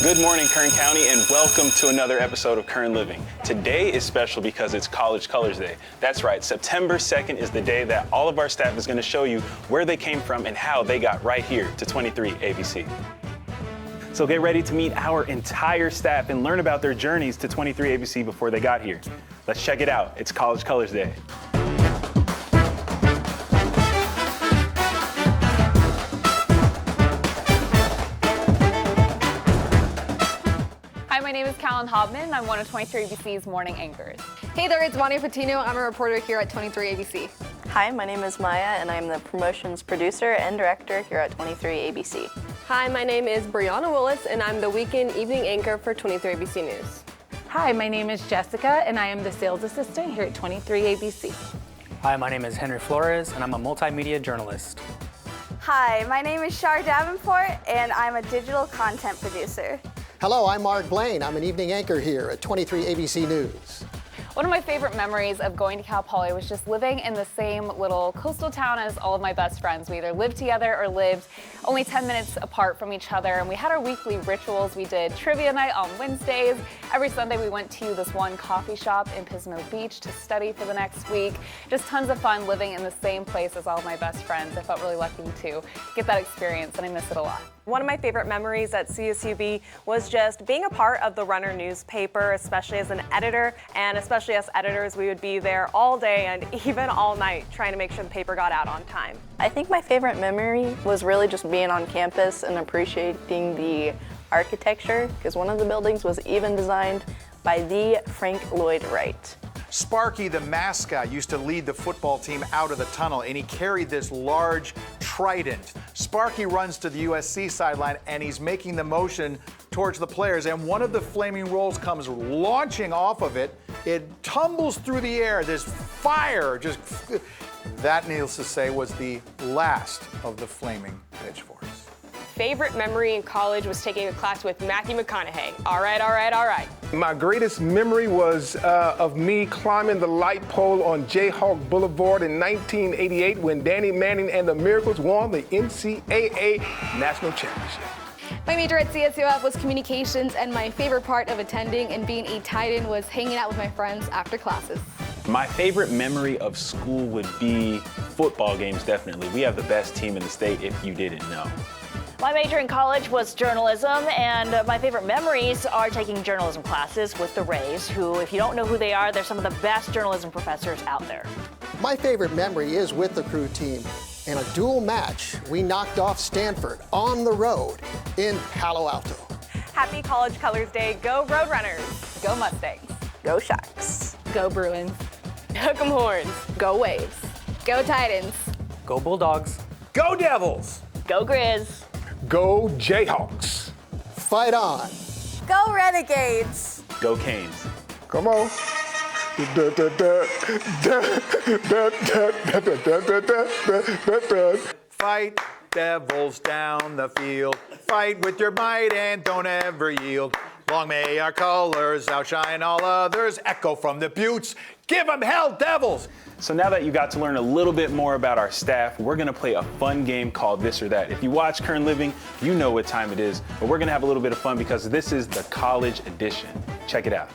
Good morning, Kern County, and welcome to another episode of Kern Living. Today is special because it's College Colors Day. That's right, September 2nd is the day that all of our staff is going to show you where they came from and how they got right here to 23 ABC. So get ready to meet our entire staff and learn about their journeys to 23 ABC before they got here. Let's check it out. It's College Colors Day. Hi, my name is Callan Hobman. I'm one of 23 ABC's morning anchors. Hey there, it's Vania Patino. I'm a reporter here at 23 ABC. Hi, my name is Maya, and I'm the promotions producer and director here at 23 ABC. Hi, my name is Brianna Willis, and I'm the weekend evening anchor for 23 ABC News. Hi, my name is Jessica, and I am the sales assistant here at 23 ABC. Hi, my name is Henry Flores, and I'm a multimedia journalist. Hi, my name is Shar Davenport, and I'm a digital content producer. Hello, I'm Mark Blaine. I'm an evening anchor here at 23 ABC News. One of my favorite memories of going to Cal Poly was just living in the same little coastal town as all of my best friends. We either lived together or lived only 10 minutes apart from each other, and we had our weekly rituals. We did trivia night on Wednesdays. Every Sunday we went to this one coffee shop in Pismo Beach to study for the next week. Just tons of fun living in the same place as all of my best friends. I felt really lucky to get that experience, and I miss it a lot. One of my favorite memories at CSUB was just being a part of the Runner newspaper, especially as an editor, and especially as editors, we would be there all day and even all night trying to make sure the paper got out on time. I think my favorite memory was really just being on campus and appreciating the architecture, because one of the buildings was even designed by the Frank Lloyd Wright. Sparky, the mascot, used to lead the football team out of the tunnel, and he carried this large trident. Sparky runs to the USC sideline, and he's making the motion towards the players, and one of the flaming rolls comes launching off of it. It tumbles through the air. There's fire. That, needless to say, was the last of the flaming pitchforks. Favorite memory in college was taking a class with Matthew McConaughey. All right. My greatest memory was of me climbing the light pole on Jayhawk Boulevard in 1988 when Danny Manning and the Miracles won the NCAA National Championship. My major at CSUF was communications, and my favorite part of attending and being a tight-end was hanging out with my friends after classes. My favorite memory of school would be football games, definitely. We have the best team in the state, if you didn't know. My major in college was journalism, and my favorite memories are taking journalism classes with the Rays, who, if you don't know who they are, they're some of the best journalism professors out there. My favorite memory is with the crew team. In a dual match, we knocked off Stanford on the road in Palo Alto. Happy College Colors Day. Go Roadrunners. Go Mustangs. Go Sharks. Go Bruins. Hook 'em horns. Go Waves. Go Titans. Go Bulldogs. Go Devils! Go Grizz. Go Jayhawks! Fight on. Go Renegades! Go Canes. Come on. Fight, devils down the field. Fight with your might and don't ever yield. Long may our colors outshine all others. Echo from the buttes. Give 'em hell, devils! So now that you got to learn a little bit more about our staff, we're gonna play a fun game called This or That. If you watch Kern Living, you know what time it is, but we're gonna have a little bit of fun because this is the college edition. Check it out.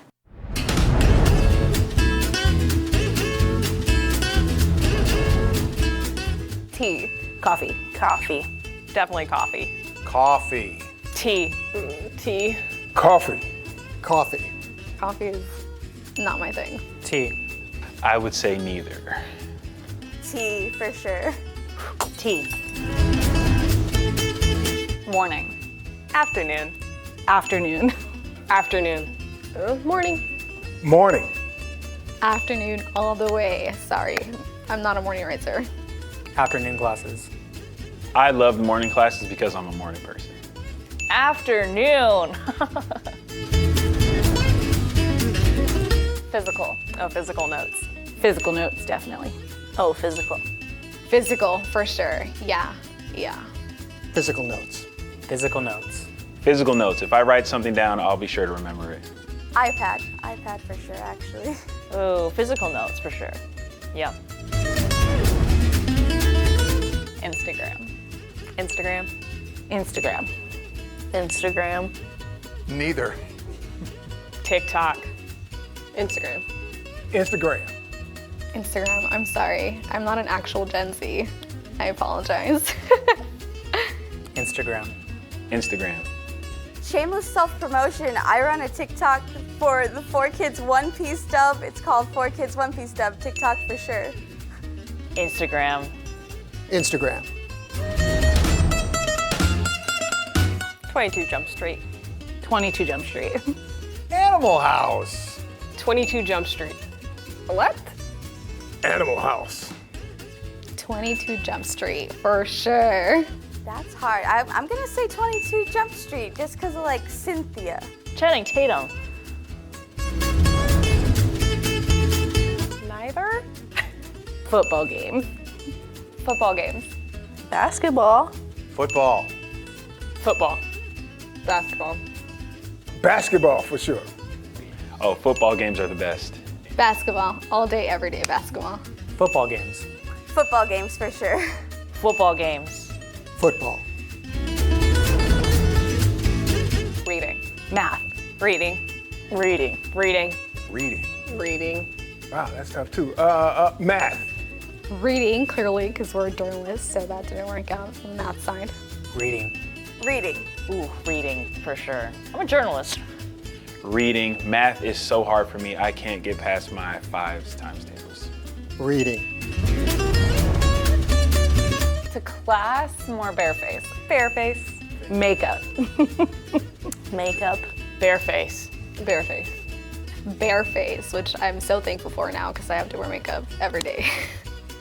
Tea. Coffee. Coffee. Definitely coffee. Coffee. Tea. Tea. Coffee. Coffee. Coffee is not my thing. Tea. I would say neither. Tea, for sure. Tea. Morning. Afternoon. Afternoon. Afternoon. Morning. Morning. Afternoon all the way. Sorry, I'm not a morning writer. Afternoon classes. I love the morning classes because I'm a morning person. Afternoon. Physical. Oh, physical notes. Physical notes, definitely. Oh, physical. Physical, for sure. Yeah. Physical notes. Physical notes. Physical notes. If I write something down, I'll be sure to remember it. iPad for sure, actually. Oh, physical notes for sure. Yep. Instagram. Instagram. Instagram. Instagram. Neither. TikTok. Instagram. Instagram. Instagram, I'm sorry. I'm not an actual Gen Z. I apologize. Instagram. Instagram. Shameless self-promotion. I run a TikTok for the 4Kids One Piece dub. It's called 4Kids One Piece dub. TikTok for sure. Instagram. Instagram. 22 Jump Street. 22 Jump Street. Animal House. 22 Jump Street. What? Animal House. 22 Jump Street, for sure. That's hard. I'm gonna say 22 Jump Street just because of like Cynthia. Channing Tatum. Neither. Football games. Football games. Basketball. Football. Football. Basketball. Basketball for sure. Oh, football games are the best. Basketball, all day, every day basketball. Football games. Football games for sure. Football games. Football. Reading. Math. Reading. Reading. Reading. Reading. Reading. Wow, that's tough too. Math. Reading, clearly, because we're journalists, so that didn't work out on the math side. Reading. Reading. Ooh, reading for sure. I'm a journalist. Reading. Math is so hard for me. I can't get past my 5s times tables. Reading. To class, more bareface. Bareface. Makeup. Makeup. Bareface. Bareface. Bareface, which I'm so thankful for now because I have to wear makeup every day.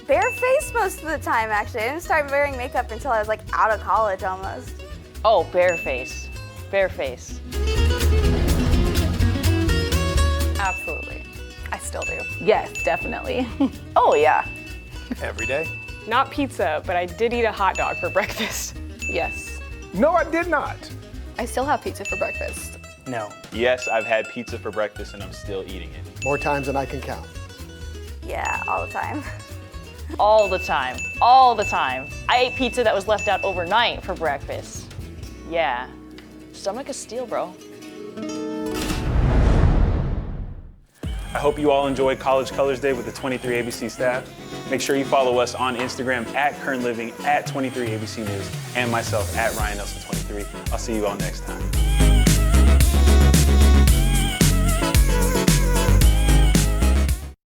Bareface most of the time, actually. I didn't start wearing makeup until I was like out of college almost. Oh, bareface. Bareface. Absolutely. I still do. Yes, definitely. Oh, yeah. Every day. Not pizza, but I did eat a hot dog for breakfast. Yes. No, I did not. I still have pizza for breakfast. No. Yes, I've had pizza for breakfast and I'm still eating it. More times than I can count. Yeah, all the time. All the time. All the time. I ate pizza that was left out overnight for breakfast. Yeah. Stomach of steel, bro. I hope you all enjoyed College Colors Day with the 23 ABC staff. Make sure you follow us on Instagram at Kern Living, at 23 ABC News, and myself at Ryan Nelson 23. I'll see you all next time.